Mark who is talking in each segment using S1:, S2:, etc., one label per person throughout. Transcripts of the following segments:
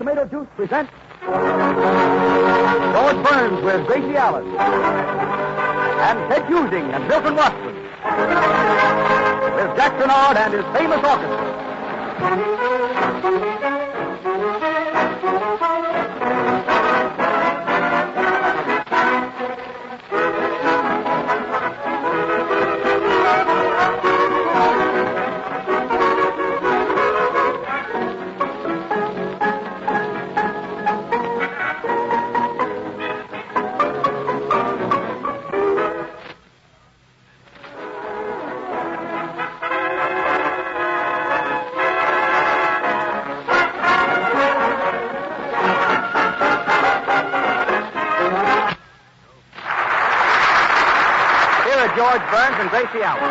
S1: Tomato Juice presents George Burns with Gracie Allen and Ted Husing and Milton Watson with Jack Bernard and his famous orchestra. George Burns and Gracie Allen.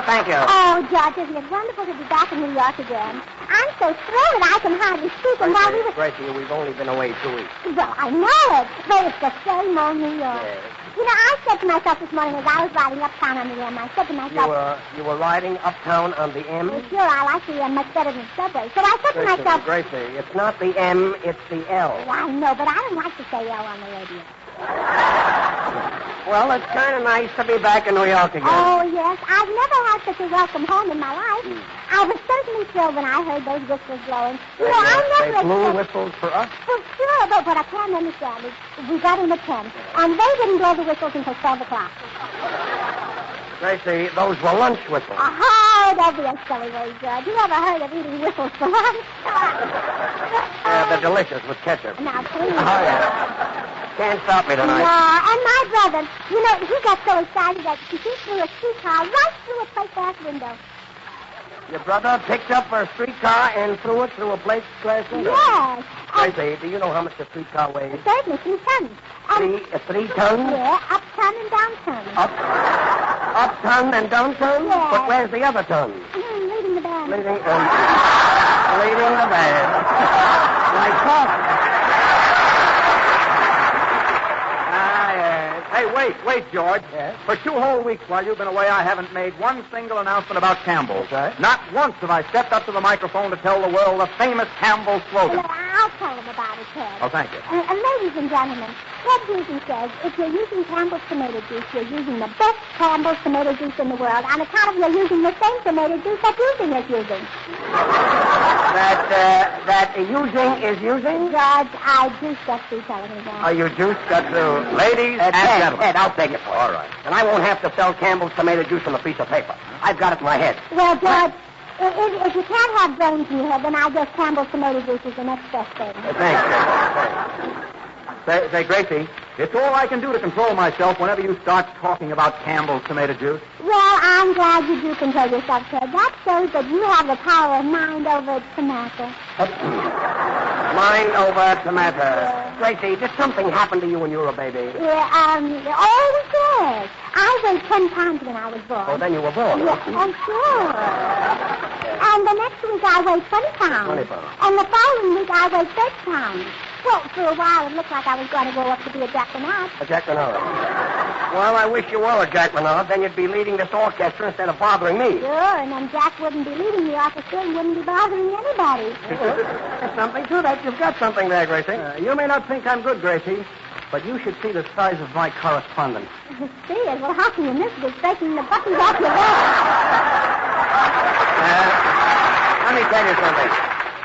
S2: Thank you.
S3: Oh, George, isn't it wonderful to be back in New York again? I'm so thrilled that I can hardly speak. And while we were...
S2: Gracie, we've only been away 2 weeks.
S3: Well, I know it, but it's the same old New York.
S2: Yes.
S3: You know, I said to myself this morning as I was riding uptown on the M, I said to myself...
S2: You were riding uptown on the M?
S3: Well, sure, I like the M much better than the subway. So I said to myself...
S2: Gracie, it's not the M, it's the L.
S3: Oh, I know, but I don't like to say L on the radio.
S2: Well, it's kind of nice to be back in New York again.
S3: Oh, yes. I've never had such a welcome home in my life. I was certainly thrilled when I heard those whistles blowing. You know, I never...
S2: They blew whistles for us?
S3: Well, sure, but what I can't understand is we got in at 10, and they didn't blow the whistles until 12 o'clock.
S2: Gracie, those were lunch whistles.
S3: Oh, don't be a silly word, George. You ever heard of eating whistles for lunch?
S2: They're delicious with ketchup.
S3: Now, please.
S2: Oh, yeah. Can't stop me tonight.
S3: No, and my brother, you know, he got so excited that he threw a streetcar right through a plate glass window.
S2: Your brother picked up a streetcar and threw it through a plate glass window?
S3: Yes.
S2: Gracie, do you know how much a streetcar weighs?
S3: Certainly, 3 tons.
S2: 3 tons?
S3: Yeah, up ton and down ton.
S2: Up ton and down ton?
S3: Yeah.
S2: But where's the other ton?
S3: Leading the band.
S2: Leading the band. Like talk.
S1: Hey, wait, George.
S2: Yes?
S1: For 2 whole weeks while you've been away, I haven't made one single announcement about Campbell's.
S2: That's right.
S1: Not once have I stepped up to the microphone to tell the world the famous Campbell slogan.
S3: Well, I'll tell them about it, Ted.
S1: Oh, thank you.
S3: Ladies and gentlemen, Ted Husing says if you're using Campbell's tomato juice, you're using the best Campbell's tomato juice in the world on account of you're using the same tomato juice that Husing is using.
S2: That using is using?
S3: George, I juice got through telling you that.
S2: Oh, you juice got through.
S1: Ladies and gentlemen.
S2: Ted, I'll take it for you.
S1: All right.
S2: And I won't have to sell Campbell's tomato juice on a piece of paper. I've got it in my head.
S3: Well, George, if you can't have brains in your head, then I guess Campbell's tomato juice is the next best thing.
S2: Thanks.
S1: Say, Gracie, it's all I can do to control myself whenever you start talking about Campbell's tomato juice.
S3: Well, I'm glad you do control yourself, Ted. That shows that you have the power of mind over tomato.
S2: Mind over tomato. Gracie, did something happen to you when you were a baby?
S3: Yes. I weighed 10 pounds when I was born.
S2: Oh, then you were born.
S3: Yes, oh, sure. And the next week I weighed 20 pounds.
S2: 20 pounds.
S3: And the following week I weighed 30 pounds. Well, for a while it looked like I was going to grow up to be a Jack Bernard.
S2: A Jack Bernard. Well, I wish you were a Jack Bernard. Then you'd be leading this orchestra instead of bothering me.
S3: Sure, and then Jack wouldn't be leading the orchestra and wouldn't be bothering anybody.
S2: There's something to that. You've got something there, Gracie.
S1: You may not think I'm good, Gracie, but you should see the size of my correspondence.
S3: See it? Well, how can you miss it? It's breaking the buttons off your vest.
S2: Let me tell you something.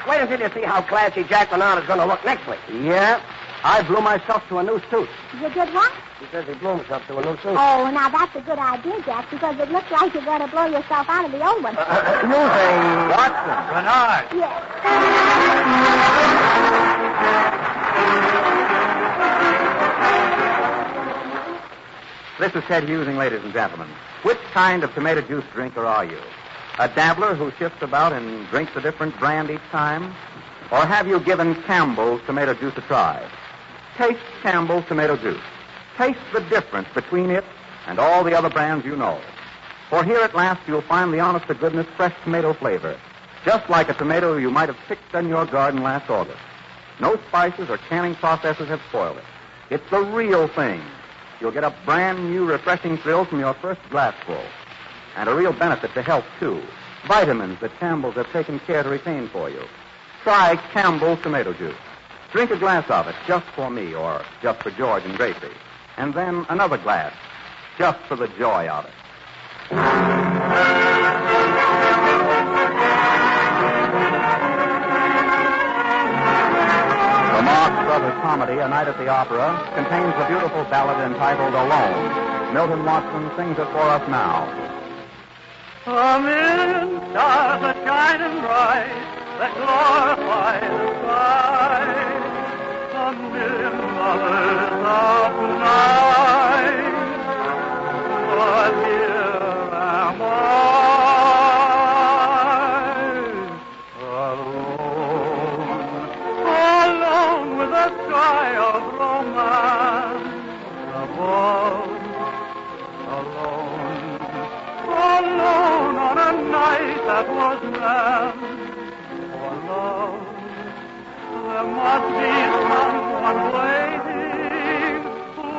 S2: Wait until you see how classy Jack Bernard is going to look next week.
S1: Yeah, I blew myself to a new suit.
S3: You did what?
S2: He says he blew himself to a new suit.
S3: Oh, now that's a good idea, Jack, because it looks like you're going to blow yourself out of the old one.
S2: Using
S1: Watson. Bernard.
S3: Yes.
S1: This is Ted Husing, ladies and gentlemen. Which kind of tomato juice drinker are you? A dabbler who shifts about and drinks a different brand each time? Or have you given Campbell's tomato juice a try? Taste Campbell's tomato juice. Taste the difference between it and all the other brands you know. For here at last you'll find the honest-to-goodness fresh tomato flavor, just like a tomato you might have picked in your garden last August. No spices or canning processes have spoiled it. It's the real thing. you'll get a brand new refreshing thrill from your first glassful. And a real benefit to health, too. Vitamins that Campbell's have taken care to retain for you. Try Campbell's tomato juice. Drink a glass of it just for me or just for George and Gracie. And then another glass just for the joy of it. The Marx Brothers comedy, A Night at the Opera, contains the beautiful ballad entitled Alone. Milton Watson sings it for us now.
S4: A million stars are shining bright that glorify the sky. A million lovers of tonight. But here am I, alone with a sky of romance above. Alone on a night that was meant for love. There must be someone waiting who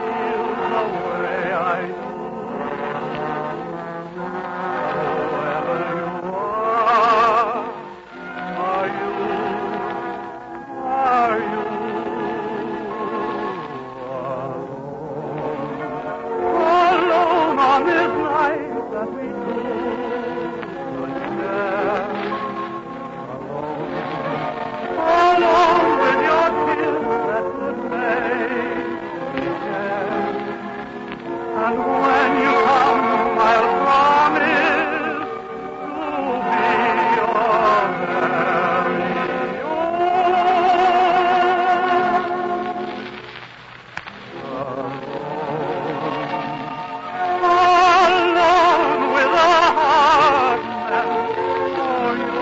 S4: feels the way I do. Whoever you are you alone on this night that we two could share? Alone with your kiss that could make me care. And when you come, I'll promise to be your very alone with a heart meant for you.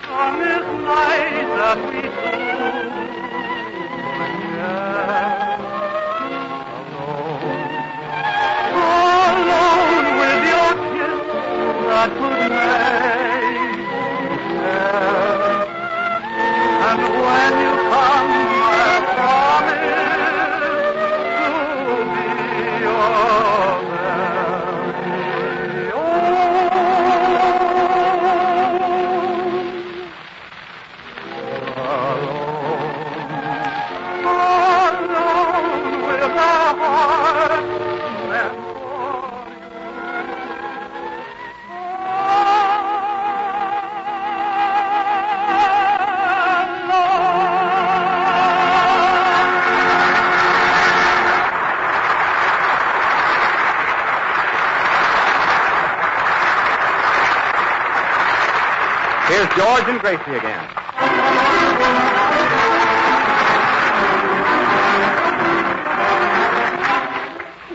S4: On this night that we two share. Alone with your kiss that could make me care. And when you come, I promise to be your very alone with a heart meant for
S1: Here's George and Gracie again.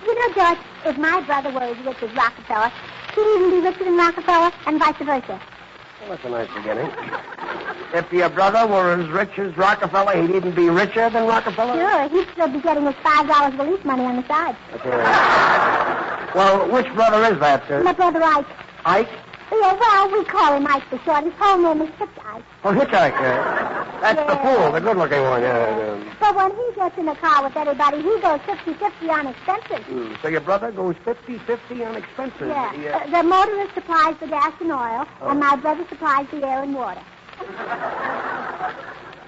S3: You know, George, if my brother were as rich as Rockefeller, he'd even be richer than Rockefeller, and vice versa.
S2: Well, that's a nice beginning. If your brother were as rich as Rockefeller, he'd even be richer than Rockefeller?
S3: Sure, he'd still be getting his $5 relief money on the side.
S2: Okay. Well, which brother is that, sir?
S3: My brother Ike.
S2: Ike?
S3: Yeah, well, we call him Ike for short. His whole name is Hitchhike.
S2: Oh, Hitchhike. That's the
S3: Yeah.
S2: fool, the good-looking one. Yeah.
S3: But when he gets in the car with everybody, he goes 50-50 on expenses.
S2: So your brother goes 50-50 on expenses.
S3: Yeah. The motorist supplies the gas and oil, and my brother supplies the air and water.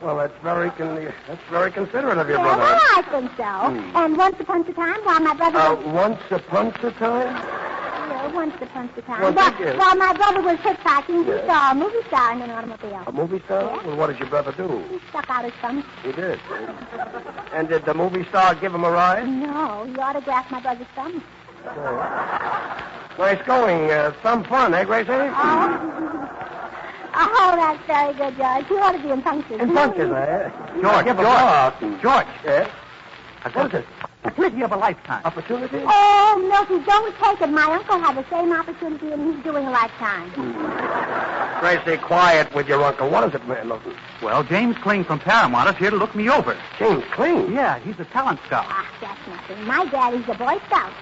S2: Well, that's very considerate of your
S3: Yeah,
S2: brother.
S3: well, I think so. And once upon a time, while my brother was...
S2: Once upon a time?
S3: Yeah, once upon a time.
S2: Well, thank you.
S3: While my brother was hitchhiking, he
S2: Yes.
S3: saw a movie star in an automobile.
S2: A movie star?
S3: Yeah.
S2: Well, what did your brother do?
S3: He stuck out his thumb.
S2: He did. And did the movie star give him a ride?
S3: No, he autographed my brother's thumb.
S2: Nice going. Some fun, eh, Gracie?
S3: Oh, that's very good, George. You ought to be in punctures.
S2: In punches, eh?
S1: George.
S2: George. Yes? What is it?
S1: Opportunity of a lifetime.
S2: Opportunity?
S3: Oh, Milty, don't take it. My uncle had the same opportunity, and he's doing a lifetime.
S2: Gracie, quiet with your uncle. What is it, man?
S1: Well, James Kling from Paramount is here to look me over.
S2: James Kling?
S1: Yeah, he's a talent scout.
S3: Ah, that's nothing. My daddy's a Boy Scout.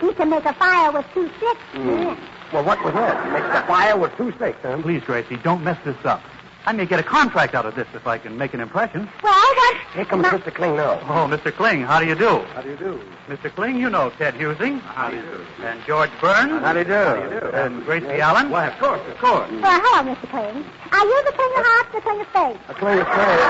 S3: He can make a fire with 2 sticks. Yeah.
S2: Well, what was that? Mix the fire with 2 sticks, huh?
S5: Please, Gracie, don't mess this up. I may get a contract out of this if I can make an impression.
S3: Well, what?
S2: Here comes Mr. Kling now.
S5: Oh, Mr. Kling, how do you do?
S2: How do you do?
S5: Mr. Kling, you know Ted Husing. How do you do? And George Burns.
S2: How do you do?
S5: And Gracie Allen.
S2: Why, of course, of course.
S3: Well, hello, Mr. Kling. Are you the king of hearts or the king of spades?
S2: A Kling of spades.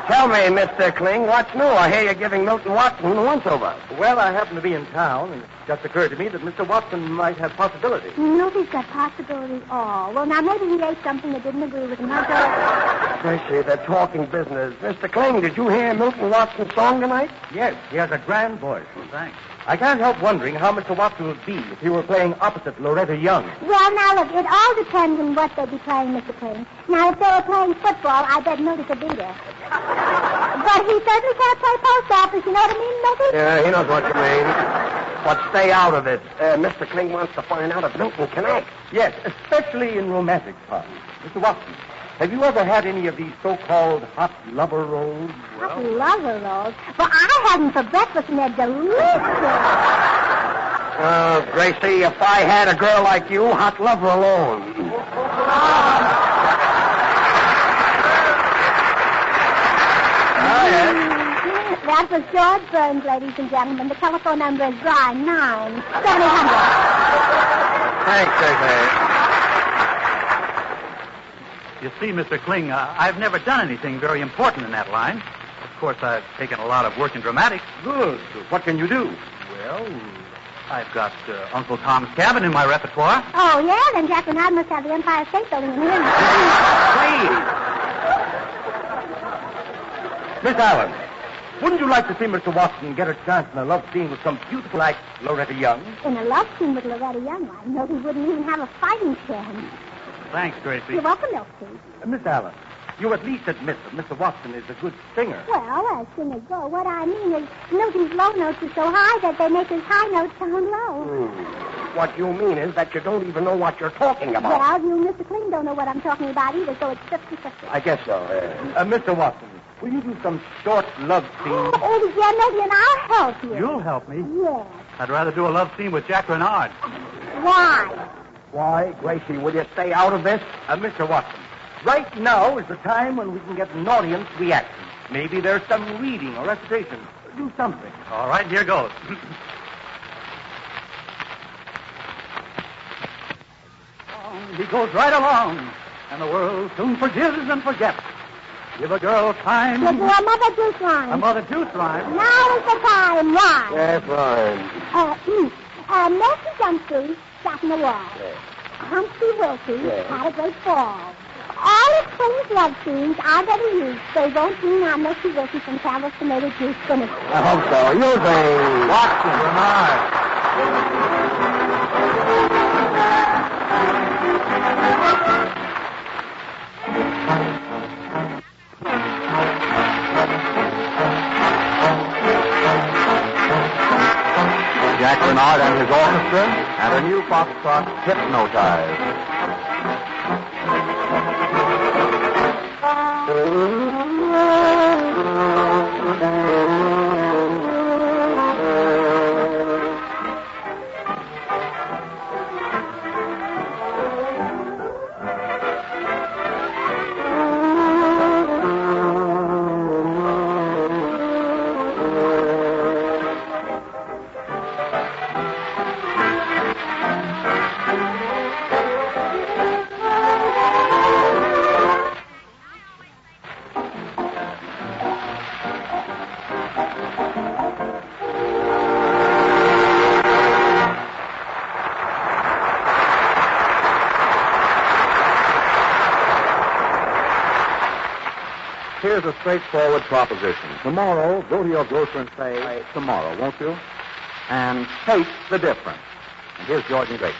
S2: Tell me, Mr. Kling, what's new? I hear you're giving Milton Watson a once-over.
S5: Well, I happen to be in town, and it just occurred to me that Mr. Watson might have possibilities.
S3: Nobody's got possibilities all. Well, now, maybe he ate something that didn't agree with him.
S2: Gracie, they're talking business. Mr. Kling, did you hear Milton Watson's song tonight?
S5: Yes, he has a grand voice. Well, thanks. I can't help wondering how Mr. Watson would be if he were playing opposite Loretta Young.
S3: Well, now, look, it all depends on what they'd be playing, Mr. Kling. Now, if they were playing football, I bet Milty could beat her. But he certainly can't play post office, you know what I mean, Milty?
S2: Yeah, he knows what you mean. But stay out of it. Mr. Kling wants to find out if Milton can act.
S5: Yes, especially in romantic parts. Mr. Watson, have you ever had any of these so-called hot lover rolls?
S3: Hot lover rolls? Well, I had them for breakfast, and they're delicious.
S2: Gracie, if I had a girl like you, hot lover alone.
S3: That was George Burns, ladies and gentlemen. The telephone number is Brian 9-7800.
S2: Thanks, Gracie.
S5: You see, Mr. Kling, I've never done anything very important in that line. Of course, I've taken a lot of work in dramatics. Good. What can you do? Well, I've got Uncle Tom's Cabin in my repertoire.
S3: Oh, yeah? Then Jack Renard must have the Empire State Building in him.
S2: Please.
S5: Miss Allen, wouldn't you like to see Mr. Watson get a chance in a love scene with some beautiful like Loretta Young?
S3: In a love scene with Loretta Young, I know he wouldn't even have a fighting chance.
S5: Thanks, Gracie.
S3: You're welcome, Milty.
S5: Miss Allen, you at least admit that Mr. Watson is a good singer.
S3: Well, as singers go, what I mean is Milty's low notes are so high that they make his high notes sound low.
S2: What you mean is that you don't even know what you're talking about.
S3: Well, you and Mr. Kling don't know what I'm talking about either, so it's 50-50.
S2: I guess so.
S5: Mr. Watson, will you do some short love scene?
S3: Oh, yeah, maybe, and I'll help you.
S5: You'll help me.
S3: Yes.
S5: I'd rather do a love scene with Jack Renard.
S3: Why?
S2: Why, Gracie, will you stay out of this?
S5: Mr. Watson, right now is the time when we can get an audience reaction. Maybe there's some reading or recitation. Do something. All right, here goes. He goes right along, and the world soon forgives and forgets. Give a girl time.
S3: Give her a mother juice line.
S5: A mother juice line.
S3: Now is the time. Why?
S2: Yes, fine.
S3: Nancy Dumpty sat in the wall.
S2: Yes.
S3: Humpty Wilty
S2: Yes.
S3: had a great fall. All of King's love scenes are better used. They won't mean I'm Nancy Wilty from Campbell's Tomato Juice finished.
S2: I hope so. Using
S5: Watson, Renard.
S1: Jack Renard and his orchestra, and a new foxtrot, Hypnotized. Here's a straightforward proposition. Tomorrow, go to your grocer and say, tomorrow, won't you? And taste the difference. And here's George and Gracie.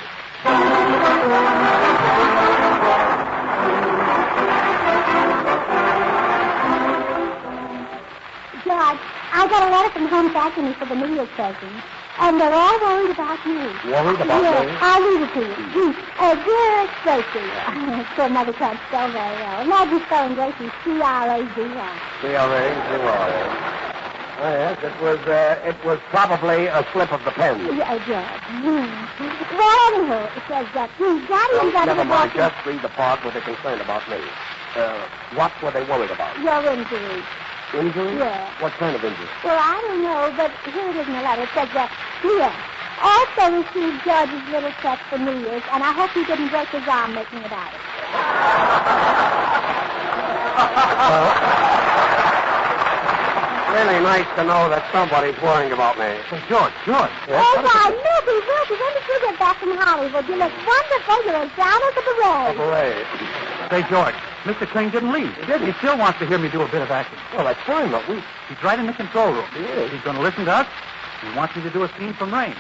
S3: George, I got a letter from home thanking me for the meal present. And they're all worried about you.
S2: Worried about
S3: yes,
S2: me?
S3: I'll read it to you. Dear Gracie. Poor mother can't spell very well. Imagine spelling Gracie C-R-A-Z-Y.
S2: C-R-A-Z-Y. Yes, it was probably a slip of the pen.
S3: Yeah, George. Well, anyway, it says that Daddy and Daddy
S2: Never
S3: were
S2: mind.
S3: walking...
S2: Just read the part where they're concerned about me. What were they worried about?
S3: Your injury.
S2: Injury?
S3: Yeah.
S2: What kind of injury?
S3: Well, I don't know, but here it is in the letter. It says that, here, also received George's little check for New Year's, and I hope he didn't break his arm making it out.
S2: Really nice to know that somebody's worrying about me.
S5: Hey, George.
S3: Oh, my, Milky, when did you get back from Hollywood? You look wonderful. You're as brown as a beret.
S2: Hooray.
S5: Say, George, Mr. Kling didn't leave. He didn't. He still wants to hear me do a bit of acting.
S2: Well, that's fine, but
S5: He's right in the control room.
S2: He is.
S5: He's going to listen to us. He wants me to do a scene from Rain.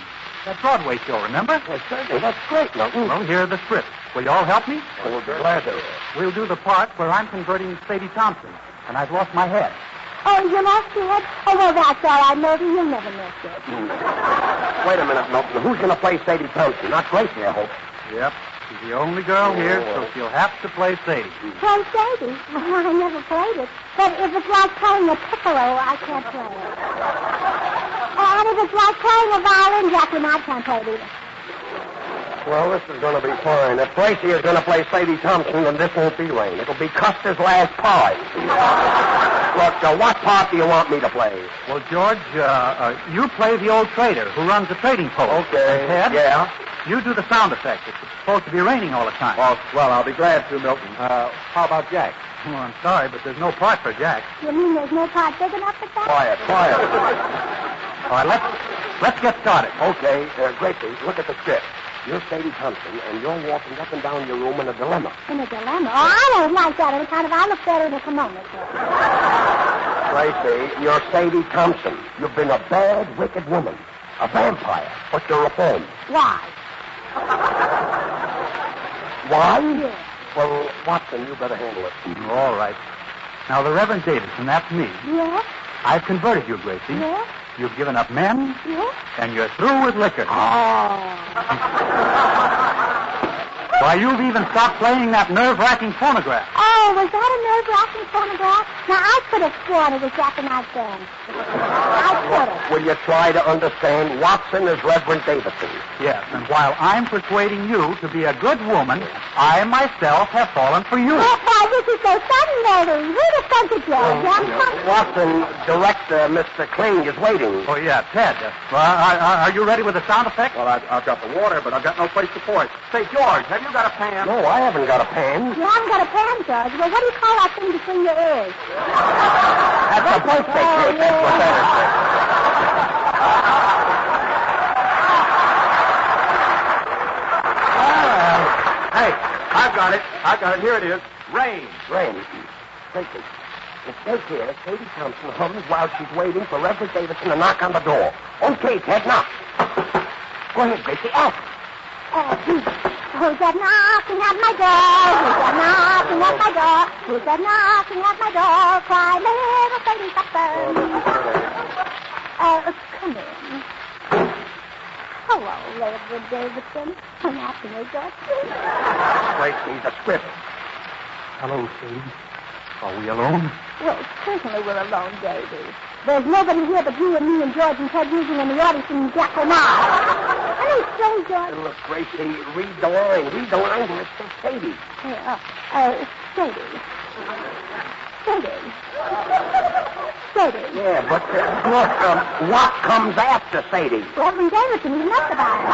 S5: That Broadway show, remember?
S2: Well, certainly. That's great, Milton.
S5: Well, here are the scripts. Will you all help me?
S2: We'll be glad to.
S5: We'll do the part where I'm converting Sadie Thompson, and I've lost my head.
S3: Oh, you lost your head? Oh, well, that's all right, Milty. You'll never miss it.
S2: Wait a minute, Milton. Who's going to play Sadie Thompson? Not Gracie, I hope.
S5: Yep. She's the only girl here, so she'll have to play Sadie.
S3: Play Sadie? Well, I never played it. But if it's like playing a piccolo, I can't play it. And if it's like playing a violin, Jacqueline, I can't play it either.
S2: Well, this is going to be fine. If Gracie is going to play Sadie Thompson, then this won't be Rain. It'll be Custer's Last Pie. Look, what part do you want me to play?
S5: Well, George, you play the old trader who runs the trading post.
S2: Okay.
S5: And Ted,
S2: Yeah?
S5: you do the sound effects. It's supposed to be raining all the time.
S1: Well, I'll be glad to, Milton. How about Jack?
S5: Oh, I'm sorry, but there's no part for Jack.
S3: You mean there's no part big enough for that?
S2: Quiet.
S5: All right, let's get started.
S2: Okay, Gracie, look at the script. You're Sadie Thompson, and you're walking up and down your room in a dilemma.
S3: In a dilemma? Oh, I don't like that. Any kind of, I look better in a kimono.
S2: Gracie, you're Sadie Thompson. You've been a bad, wicked woman. A vampire. But you're reformed.
S3: Why?
S2: Why?
S3: Yeah.
S2: Well, Watson, you better handle it.
S5: All right. Now, the Reverend Davidson, that's me.
S3: Yes?
S5: I've converted you, Gracie.
S3: Yes?
S5: You've given up men,
S3: Yes?
S5: and you're through with liquor.
S3: Oh.
S5: Why, you've even stopped playing that nerve-wracking phonograph.
S3: Oh, was that a nerve-wracking phonograph? Now, I could have sworn it was Jacqueline's band. I could have.
S2: Will you try to understand? Watson is Reverend Davidson.
S5: Yes, and while I'm persuading you to be a good woman, I myself have fallen for you.
S3: Oh, boy, this is so sudden, lady. Read a sentence, George.
S2: Watson, director Mr. Kling is waiting.
S5: Oh, yeah, Ted. Are you ready with the sound effect?
S1: Well, I've got the water, but I've got no place to pour it. Say, George, have you got a pan?
S2: No, I haven't got a pan.
S3: You haven't got a pan, George. Well, what do you call that thing between your ears?
S2: That's a birthday cake. That's what that is.
S1: Hey, I've got it. Here it is. Rain.
S2: Rain. Gracie, it says here Sadie Thompson hums while she's waiting for Reverend Davidson to knock on the door. Okay, Ted, knock. Go ahead, Gracie, ask.
S3: Who's that knocking at my door? Who's that knocking at my door? Who's that knocking at my door? Cry, little Sadie Thompson. Come in. Hello, Reverend Davidson. I'm asking you, George.
S2: Gracie, the script.
S5: Hello, Sadie. Are we alone?
S3: Well, certainly we're alone, Davy. There's nobody here but you and me and George and Ted using in the audience and Jack Lamar. Any strange, George?
S2: Look, Gracie, read the line. Read the line where it says Sadie.
S3: Sadie. Sadie.
S2: Yeah, but look, what comes after Sadie?
S3: Reverend Davidson, you must about it.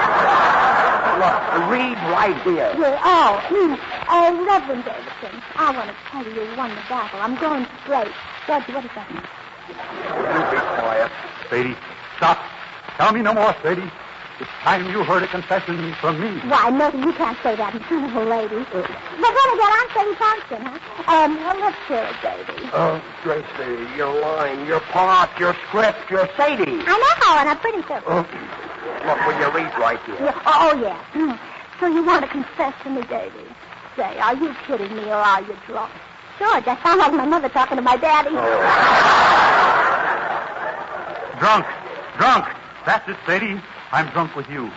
S2: Look, read right here.
S3: Reverend Davidson, I want to tell you won the battle. I'm going straight. George, what does that mean?
S2: You be quiet.
S5: Sadie, stop. Tell me no more, Sadie. It's time you heard a confession from me.
S3: Why, Milton, you can't say that in front of a lady. But then again, I'm Sadie Thompson, huh? Let's hear it, baby.
S2: Oh, Gracie, your line, your part, your script, your Sadie.
S3: I know, and I'm pretty sure.
S2: Look, will you read right here?
S3: Yeah. Oh, yeah. So you want to confess to me, Davy? Say, are you kidding me or are you drunk? George, I sound like my mother talking to my daddy.
S5: Drunk. That's it, Sadie. I'm drunk with you.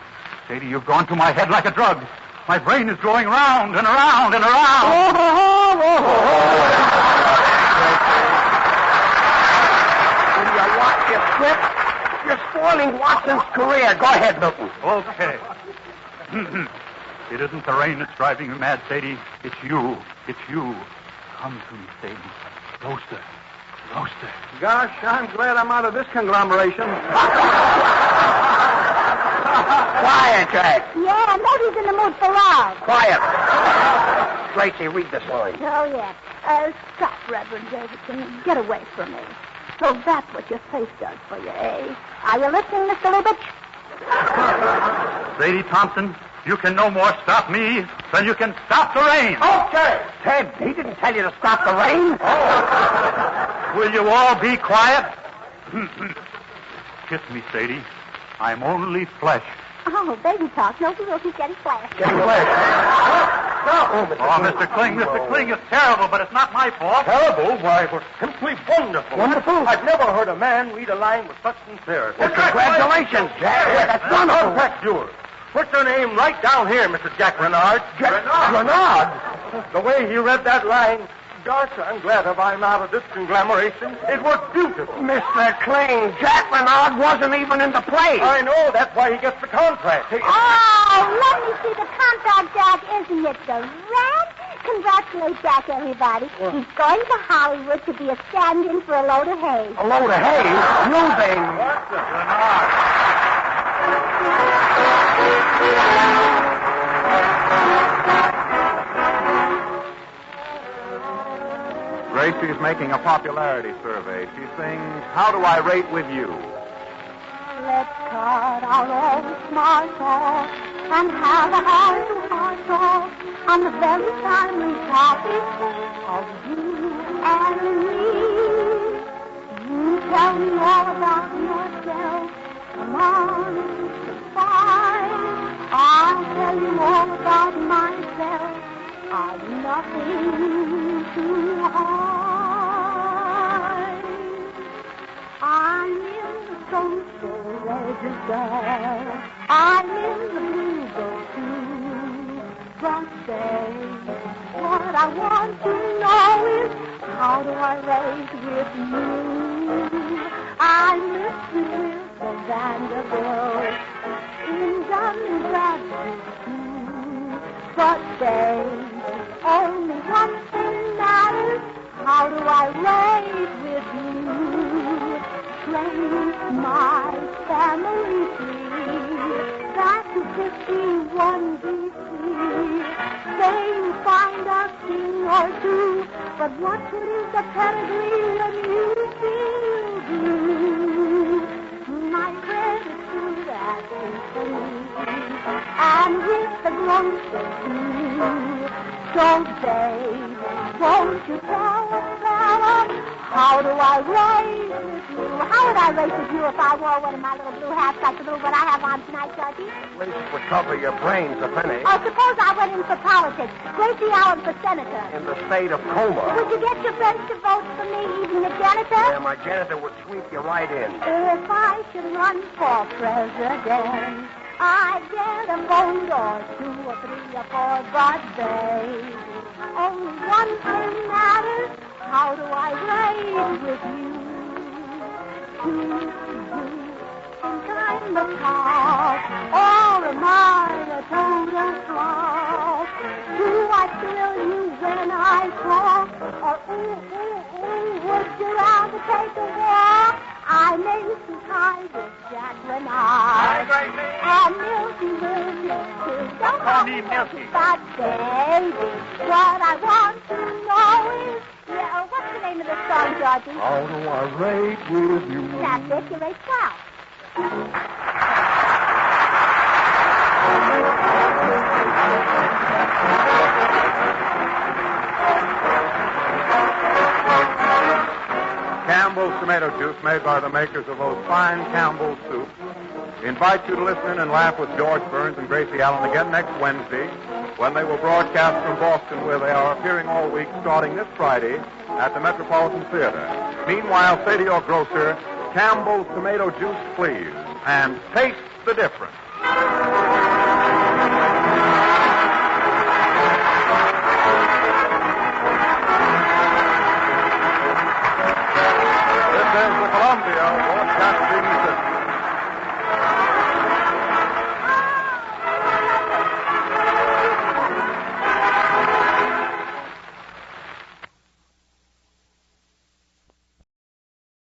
S5: Sadie, you've gone to my head like a drug. My brain is going round and around and around.
S2: Will you watch yourself? Quit. You're spoiling Watson's career. Go ahead, Milton.
S5: Okay. It isn't the rain that's driving you mad, Sadie. It's you. It's you. Come to me, Sadie. Closer. Closer.
S1: Gosh, I'm glad I'm out of this conglomeration.
S2: Quiet, Jack.
S3: Yeah, nobody's in the mood for love.
S2: Quiet. Gracie, read this line.
S3: Oh, yeah. Stop, Reverend Davidson. Get away from me. So that's what your face does for you, eh? Are you listening, Mr. Lubitsch?
S5: Sadie Thompson, you can no more stop me than you can stop the rain.
S2: Okay. Ted, he didn't tell you to stop the rain.
S5: Will you all be quiet? Kiss me, Sadie. I'm only flesh.
S3: Oh, baby talk. No, he's getting flashed.
S2: Getting away.
S5: Oh, Mr. Kling, it's terrible, but it's not my fault.
S6: Terrible? Why, it was simply wonderful.
S2: Wonderful?
S6: I've never heard a man read a line with such sincerity.
S2: Well, congratulations, Jack. That's wonderful.
S6: That's yours. Put your name right down here, Mr. Jack Renard.
S2: Renard?
S6: The way he read that line, gosh, I'm glad if I'm out of this conglomeration. It was beautiful.
S2: Mr. Kling, Jack Renard wasn't even in the play.
S6: I know. That's why he gets the contract.
S3: Oh, let me see the contract, Jack. Isn't it the red? Congratulate Jack, everybody. He's going to Hollywood to be a stand-in for a load of hay.
S2: A load of hay? Using.
S1: Gracie's making a popularity survey. She sings, How Do I Rate With You?
S3: Let's cut out all the smart talk and have a heart-to-heart talk on the very timely topic of you and me. You tell me all about yourself. Come on, it's fine. I'll tell you all about myself. I'm nothing to hide. I'm in the social register. I'm in the blue book too. But say, what I want to know is, how do I rate with you? I'm Mrs. Wilson Vanderbilt in Dun Bradstreet too. But say, only one thing matters. How do I rate with you? Trace my family tree back to 51 BC. Say you find a king or two, but what good is the pedigree when you still do? My gratitude at Tiffany, and with the grocer too. So babe, won't you tell us, fella, how do I rate with you? How would I rate with you if I wore one of my little blue hats like the little one I have on tonight, Georgie?
S2: At least would cover your brains a penny.
S3: Oh, suppose I went in for politics. Gracie Allen for senator.
S2: In the state of Coma.
S3: Would you get your friends to vote for me, even the janitor?
S2: Yeah, my janitor would sweep you right in.
S3: If I should run for president, I'd get a vote or 2 or 3 or 4, but baby, only one thing matters. How do I rate with you? Do you think I'm the top, or am I a total flop? Do I thrill you when I talk, or would you rather take a walk? I may tie with Jack Renard and Milky Wilson too. Don't call me Milky. But baby, what I want to know is, what's the name of the song, Georgie?
S6: How do I rate with you?
S3: That's it. You rate 12.
S1: Campbell's tomato juice, made by the makers of those fine Campbell's soups, invite you to listen in and laugh with George Burns and Gracie Allen again next Wednesday, when they will broadcast from Boston, where they are appearing all week, starting this Friday at the Metropolitan Theater. Meanwhile, say to your grocer, Campbell's tomato juice, please, and taste the difference. This is the Columbia